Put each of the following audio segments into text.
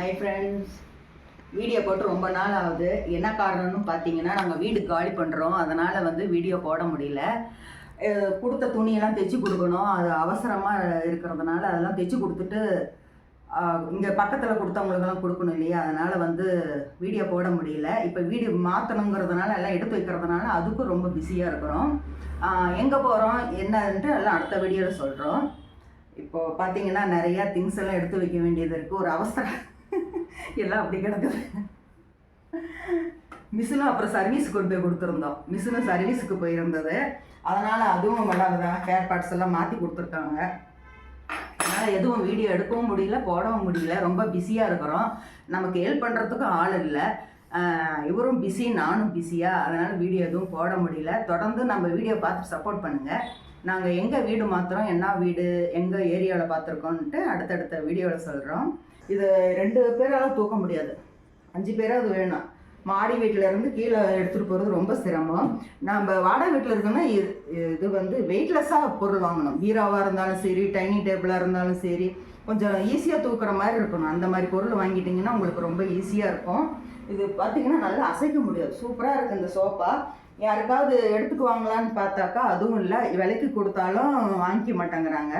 Hi friends, video போட்டு ரொம்ப நாள் ஆகுது. என்ன காரணம்னு பார்த்தீங்கன்னா, நாங்கள் வீடு காலி பண்ணுறோம். அதனால் வீடியோ போட முடியல. கொடுத்த துணியெல்லாம் தைச்சி கொடுக்கணும். அது அவசரமாக இருக்கிறதுனால அதெல்லாம் தைச்சி கொடுத்துட்டு இங்கே பக்கத்தில் கொடுத்தவங்களுக்கெல்லாம் கொடுக்கணும் இல்லையா, அதனால் வீடியோ போட முடியல. இப்போ வீடு மாற்றணுங்கிறதுனால எல்லாம் எடுத்து வைக்கிறதுனால அதுக்கும் ரொம்ப பிஸியாக இருக்கிறோம். எங்கே போகிறோம் என்னன்ட்டு எல்லாம் அடுத்த வீடியோவில் சொல்கிறோம். இப்போது பார்த்தீங்கன்னா நிறையா திங்ஸ் எல்லாம் எடுத்து வைக்க வேண்டியது இருக்குது. ஒரு அவசரம் எல்லாம் அப்படி கிடக்குது. மிஷினும் அப்புறம் சர்வீஸ் கொண்டு போய் கொடுத்துருந்தோம். மிஷினும் சர்வீஸுக்கு போயிருந்தது. அதனால் அதுவும் வராதுதான். ஹேர் பார்ட்ஸ் எல்லாம் மாற்றி கொடுத்துருக்காங்க. அதனால் எதுவும் வீடியோ எடுக்கவும் முடியல, போடவும் முடியல. ரொம்ப பிஸியாக இருக்கிறோம். நமக்கு ஹெல்ப் பண்ணுறதுக்கும் ஆள் இல்லை. இவரும் பிஸி, நானும் பிஸியாக. அதனால் வீடியோ எதுவும் போட முடியல. தொடர்ந்து நம்ம வீடியோ பார்த்து சப்போர்ட் பண்ணுங்கள். நாங்கள் எங்கே வீடு மாற்றுறோம், என்ன வீடு, எங்கே ஏரியாவில் பார்த்துருக்கோன்ட்டு அடுத்தடுத்த வீடியோவில் சொல்கிறோம். இது 2 பேரால் தூக்க முடியாது, 5 பேராவது வேணும். மாடி வீட்டிலேருந்து கீழே எடுத்துகிட்டு போகிறது ரொம்ப சிரமம். நம்ம வாடகை வீட்டில் இருக்கோன்னா இது வெயிட்லெஸ்ஸாக பொருள் வாங்கணும். பீராவாக இருந்தாலும் சரி, டைனிங் டேபிளாக இருந்தாலும் சரி, கொஞ்சம் ஈஸியாக தூக்குற மாதிரி இருக்கணும். அந்த மாதிரி பொருள் வாங்கிட்டிங்கன்னா உங்களுக்கு ரொம்ப ஈஸியாக இருக்கும். இது பார்த்திங்கன்னா நல்லா அசைக்க முடியாது. சூப்பராக இருக்குது இந்த சோஃபா. யாருக்காவது எடுத்துக்குவாங்களான்னு பார்த்தாக்கா அதுவும் இல்லை. விலைக்கு கொடுத்தாலும் வாங்கிக்க மாட்டேங்கிறாங்க.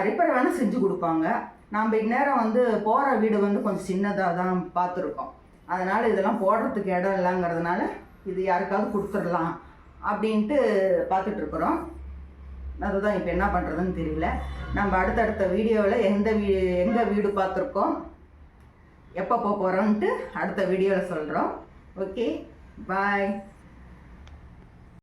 ரிப்பேர் வேணால் செஞ்சு கொடுப்பாங்க. நாம் இந்நேரம் போகிற வீடு கொஞ்சம் சின்னதாக தான் பார்த்துருக்கோம். அதனால் இதெல்லாம் போடுறதுக்கு இடம் இல்லைங்கிறதுனால இது யாருக்காவது கொடுத்துடலாம் அப்படின்ட்டு பார்த்துட்ருக்குறோம். அதுதான் இப்போ என்ன பண்ணுறதுன்னு தெரியல. நம்ம அடுத்தடுத்த வீடியோவில் எங்கே வீடு பார்த்துருக்கோம், எப்போ போகிறோன்ட்டு அடுத்த வீடியோவில் சொல்கிறோம். ஓகே, பாய்.